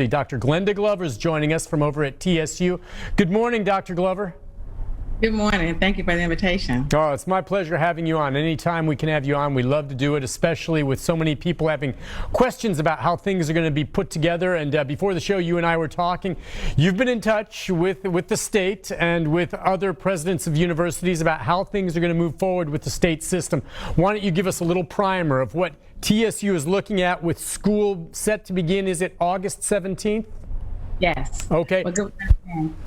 Dr. Glenda Glover is joining us from over at TSU. Good morning, Dr. Glover. Good morning. Thank you for the invitation. Oh, it's my pleasure having you on. Anytime we can have you on, we love to do it, especially with so many people having questions about how things are going to be put together. And before the show, you and I were talking. You've been in touch with the state and with other presidents of universities about how things are going to move forward with the state system. Why don't you give us a little primer of what TSU is looking at with school set to begin? Is it August 17th? Yes. Okay.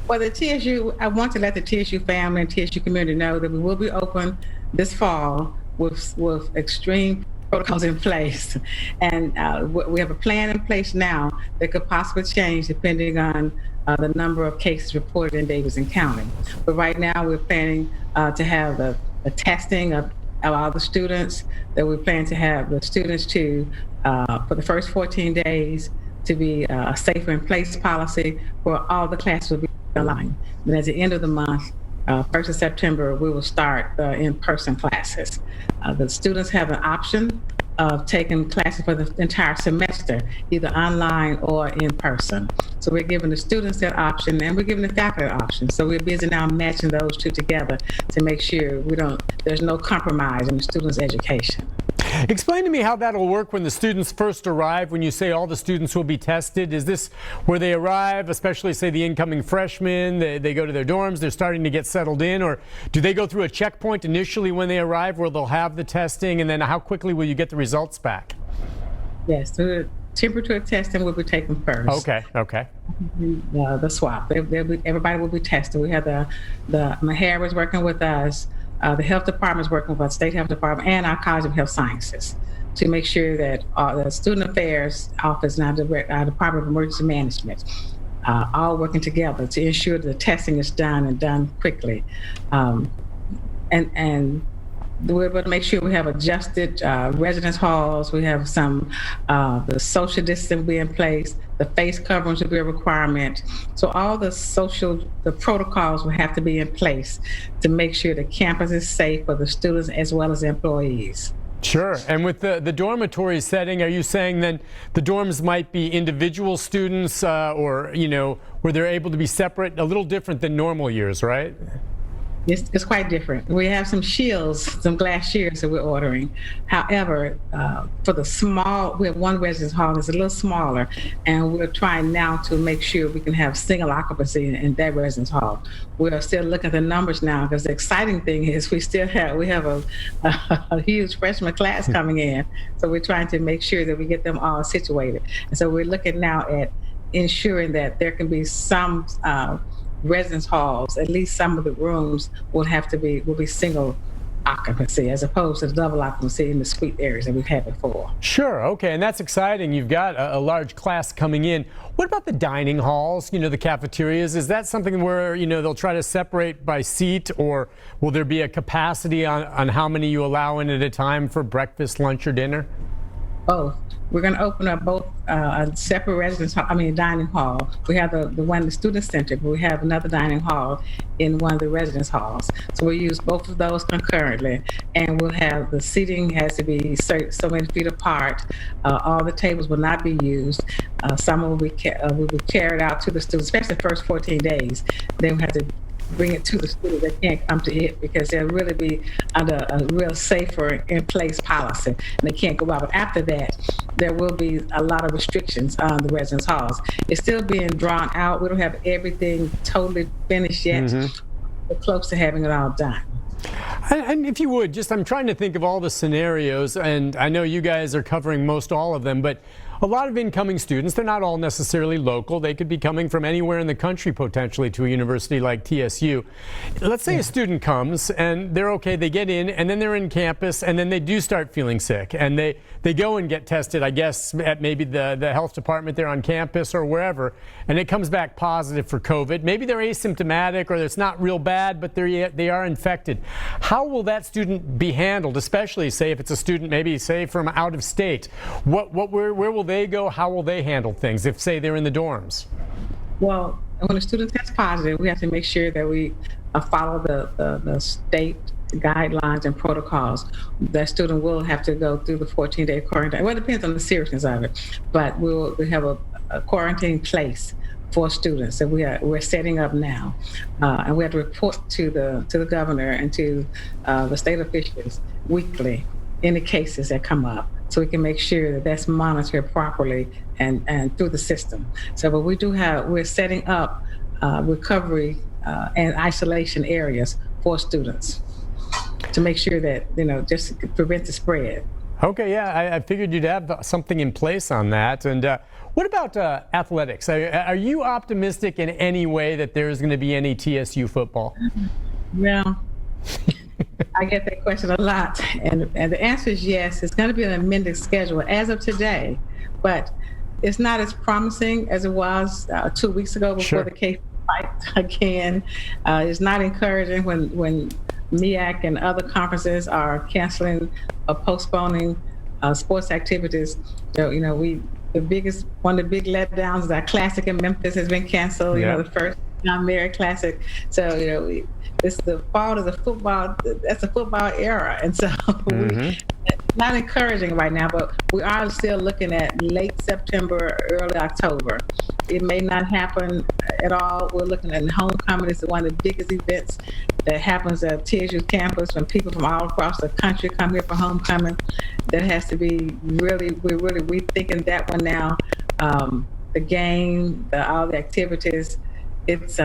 Well, the TSU, I want to let the TSU family and TSU community know that we will be open this fall with extreme protocols in place. And we have a plan in place now that could possibly change depending on the number of cases reported in Davidson County. But right now we're planning to have the testing of all the students, that we plan to have the students for the first 14 days to be a safer in place policy where all the classes will be online. And at the end of the month, 1st of September, we will start in-person classes. The students have an option of taking classes for the entire semester, either online or in person. So we're giving the students that option, and we're giving the faculty that option. So we're busy now matching those two together to make sure there's no compromise in the students' education. Explain to me how that'll work when the students first arrive. When you say all the students will be tested, is this where they arrive, especially say the incoming freshmen, they go to their dorms, they're starting to get settled in, or do they go through a checkpoint initially when they arrive where they'll have the testing, and then how quickly will you get the results back? Yes, so the temperature testing will be taken first. Okay. The swab, everybody will be tested. We have the Mahara is working with us. The health department is working with our state health department and our College of Health Sciences to make sure that the Student Affairs Office and our Department of Emergency Management all working together to ensure that the testing is done and done quickly. And we're able to make sure we have adjusted residence halls. We have the social distance will be in place. The face coverings will be a requirement. So all the protocols will have to be in place to make sure the campus is safe for the students as well as employees. Sure. And with the dormitory setting, are you saying then the dorms might be individual students or, where they're able to be separate, a little different than normal years, right? It's quite different. We have some shields, some glass shields that we're ordering. However, for we have one residence hall that's a little smaller, and we're trying now to make sure we can have single occupancy in that residence hall. We're still looking at the numbers now because the exciting thing is we have a huge freshman class coming in. So we're trying to make sure that we get them all situated. And so we're looking now at ensuring that there can be some residence halls, at least some of the rooms will be single occupancy as opposed to the double occupancy in the suite areas that we've had before. Sure. Okay. And that's exciting. You've got a large class coming in. What about the dining halls, the cafeterias? Is that something where, they'll try to separate by seat, or will there be a capacity on how many you allow in at a time for breakfast, lunch, or dinner? Both. We're going to open up both a separate dining hall. We have the one in the student center, but we have another dining hall in one of the residence halls. So we'll use both of those concurrently, and we'll have the seating has to be so many feet apart. All the tables will not be used. Some will be carried out to the students, especially the first 14 days. Then we have to bring it to the students. They can't come to it because they'll really be under a real safer in place policy, and they can't go out. But after that, there will be a lot of restrictions on the residence halls. It's still being drawn out. We don't have everything totally finished yet. Mm-hmm. We're close to having it all done. And if you would, I'm trying to think of all the scenarios, and I know you guys are covering most all of them, but a lot of incoming students, they're not all necessarily local. They could be coming from anywhere in the country potentially to a university like TSU. Let's say a student comes and they're okay, they get in, and then they're in campus, and then they do start feeling sick, and they go and get tested, I guess, at maybe the health department there on campus or wherever, and it comes back positive for COVID. Maybe they're asymptomatic or it's not real bad, but they are infected. How will that student be handled, especially, say, if it's a student maybe, say, from out of state? Where will they go? How will they handle things if, say, they're in the dorms? Well, when a student tests positive, we have to make sure that we follow the state guidelines and protocols. That student will have to go through the 14-day quarantine. Well, it depends on the seriousness of it, but we have quarantine place for students that we're setting up now, and we have to report to the governor and to the state officials weekly any cases that come up, so we can make sure that that's monitored properly and through the system. So, but we're setting up recovery and isolation areas for students to make sure that just prevent the spread. Okay, yeah, I figured you'd have something in place on that. And what about athletics? Are you optimistic in any way that there's going to be any TSU football? Well, I get that question a lot, and the answer is yes. It's going to be an amended schedule as of today, but it's not as promising as it was 2 weeks ago before the case spiked again. It's not encouraging when MEAC and other conferences are canceling or postponing sports activities. So, one of the big letdowns is our Classic in Memphis has been canceled. The first John Mary Classic. So, this is the fall of the football. That's a football era, and so it's not encouraging right now. But we are still looking at late September, early October. It may not happen at all. We're looking at homecoming. It's one of the biggest events that happens at TSU campus when people from all across the country come here for homecoming. That has to be we're really rethinking that one now. The game, all the activities. It's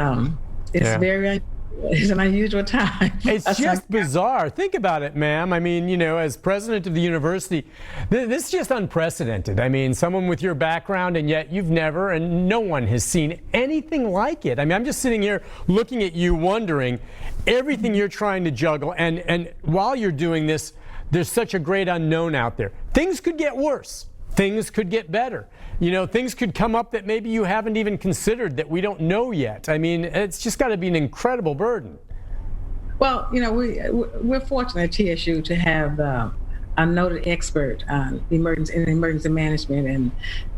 it's an unusual time. It's just bizarre. Think about it, ma'am. I mean, as president of the university, this is just unprecedented. I mean, someone with your background, and yet you've never, and no one has seen anything like it. I mean, I'm just sitting here looking at you, wondering everything you're trying to juggle. And while you're doing this, there's such a great unknown out there. Things could get worse. Things could get better. Things could come up that maybe you haven't even considered that we don't know yet. I mean, it's just got to be an incredible burden. Well, we're fortunate at TSU to have a noted expert on emergency management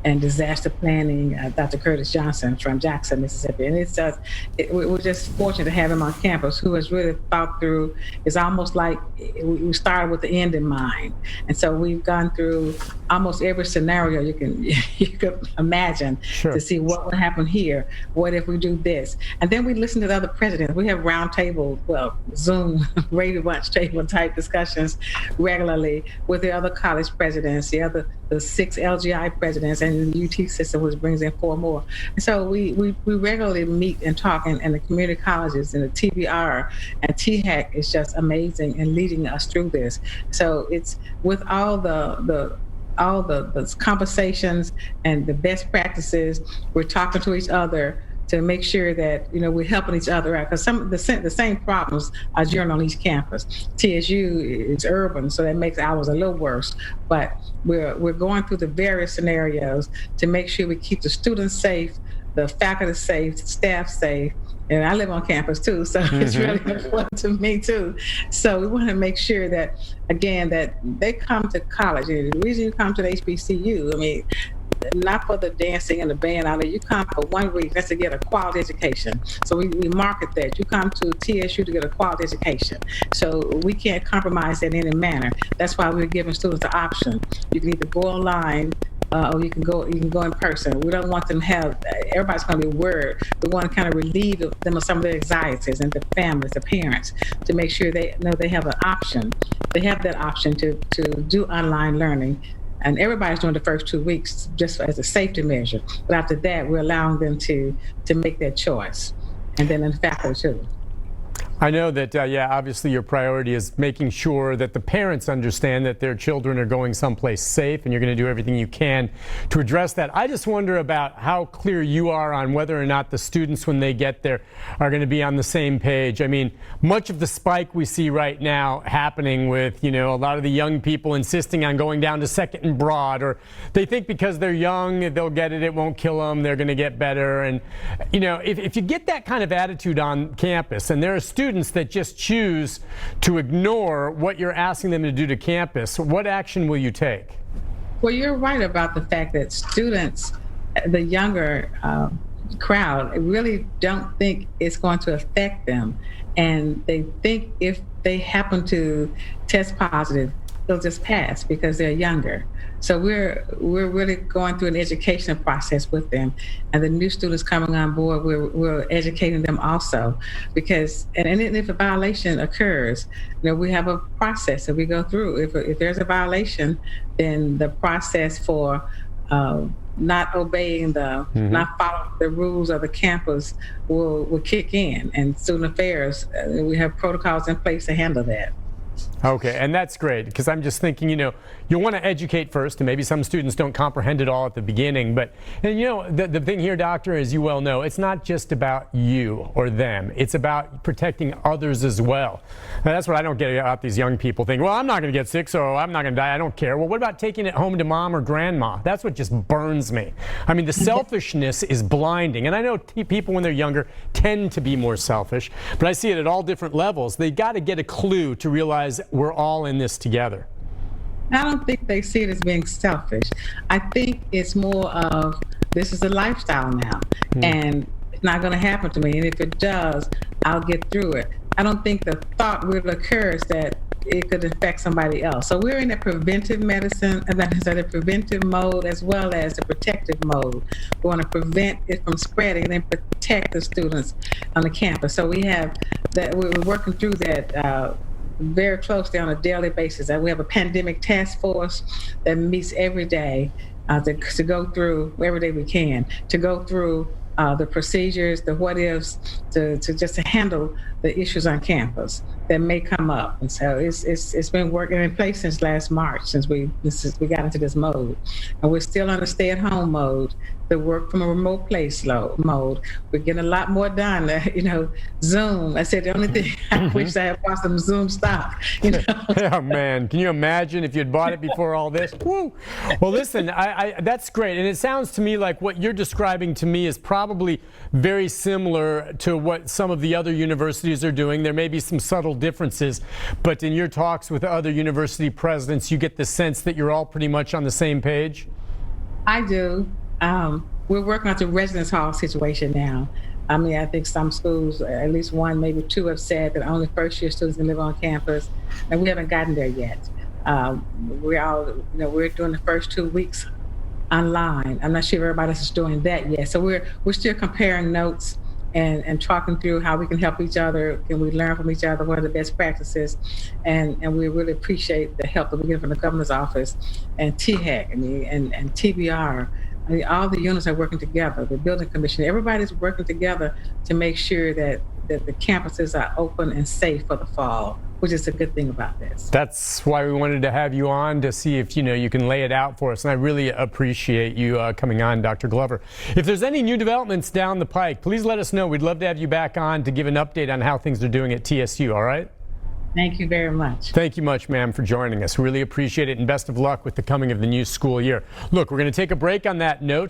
and disaster planning, Dr. Curtis Johnson from Jackson, Mississippi. And we're just fortunate to have him on campus, who has really thought through. It's almost like we started with the end in mind. And so we've gone through almost every scenario you can imagine to see what would happen here. What if we do this? And then we listen to the other presidents. We have Zoom, radio lunch table type discussions regularly with the other college presidents, the 6 LGI presidents, and the UT system, which brings in 4 more. And so we regularly meet and talk, and the community colleges and the TBR and THAC is just amazing and leading us through this. So it's with all the conversations and the best practices, we're talking to each other to make sure that we're helping each other out, because some of the same problems are general on each campus. TSU is urban, so that makes ours a little worse. But we're going through the various scenarios to make sure we keep the students safe, the faculty safe, the staff safe. And I live on campus too, so it's really important to me too. So we want to make sure that, again, that they come to college. And the reason you come to the HBCU, I mean, not for the dancing and the band out there. You come for 1 week, that's to get a quality education. So we market that. You come to TSU to get a quality education. So we can't compromise that in any manner. That's why we're giving students the option. You can either go online or you can go in person. We don't want them to have, everybody's going to be worried. We want to kind of relieve them of some of their anxieties, and the families, the parents, to make sure they know they have an option. They have that option to do online learning. And everybody's doing the first 2 weeks just as a safety measure. But after that, we're allowing them to make that choice. And then in faculty too. I know that, obviously your priority is making sure that the parents understand that their children are going someplace safe, and you're going to do everything you can to address that. I just wonder about how clear you are on whether or not the students, when they get there, are going to be on the same page. I mean, much of the spike we see right now happening with, a lot of the young people insisting on going down to Second and Broad, or they think because they're young, they'll get it, it won't kill them, they're going to get better. And, if you get that kind of attitude on campus, and there are students that just choose to ignore what you're asking them to do to campus, what action will you take? Well, you're right about the fact that students, the younger crowd, really don't think it's going to affect them. And they think if they happen to test positive, they'll just pass because they're younger. So we're really going through an education process with them, and the new students coming on board, we're educating them also, because and if a violation occurs, we have a process that we go through. If there's a violation, then the process for not obeying not following the rules of the campus will kick in, and student affairs, we have protocols in place to handle that. Okay, and that's great, because I'm just thinking, you want to educate first, and maybe some students don't comprehend it all at the beginning. But, the thing here, doctor, as you well know, it's not just about you or them. It's about protecting others as well. And that's what I don't get about these young people thinking, well, I'm not going to get sick, so I'm not going to die. I don't care. Well, what about taking it home to mom or grandma? That's what just burns me. I mean, the selfishness is blinding. And I know people when they're younger tend to be more selfish, but I see it at all different levels. They got to get a clue to realize we're all in this together. I don't think they see it as being selfish. I think it's more of, this is a lifestyle now, and it's not going to happen to me. And if it does, I'll get through it. I don't think the thought will occur that it could affect somebody else. So we're in a preventive medicine, the preventive mode as well as the protective mode. We want to prevent it from spreading and then protect the students on the campus. So we have that. We're working through that very closely on a daily basis. We have a pandemic task force that meets every day to go through, every day we can, to go through the procedures, the what ifs, to handle the issues on campus that may come up. And so it's been working in place since last March, since we got into this mode. And we're still on the stay-at-home mode, the work from a remote place mode. We're getting a lot more done. Zoom. I said the only thing I wish I had bought some Zoom stock. Oh man, can you imagine if you'd bought it before all this? Woo! Well, listen, that's great, and it sounds to me like what you're describing to me is probably very similar to what some of the other universities are doing. There may be some subtle differences, but in your talks with other university presidents, you get the sense that you're all pretty much on the same page. I do. We're working on the residence hall situation now. I mean, I think some schools, at least one, maybe two, have said that only first-year students can live on campus, and we haven't gotten there yet. We're doing the first 2 weeks online. I'm not sure if everybody else is doing that yet. So we're still comparing notes and talking through how we can help each other. Can we learn from each other? What are the best practices? And we really appreciate the help that we get from the governor's office and THEC and TBR. I mean, all the units are working together, the building commission, everybody's working together to make sure that the campuses are open and safe for the fall, which is a good thing about this. That's why we wanted to have you on, to see if you can lay it out for us, and I really appreciate you coming on, Dr. Glover. If there's any new developments down the pike, please let us know. We'd love to have you back on to give an update on how things are doing at TSU, all right? Thank you very much. Thank you much, ma'am, for joining us. Really appreciate it, and best of luck with the coming of the new school year. Look, we're going to take a break on that note.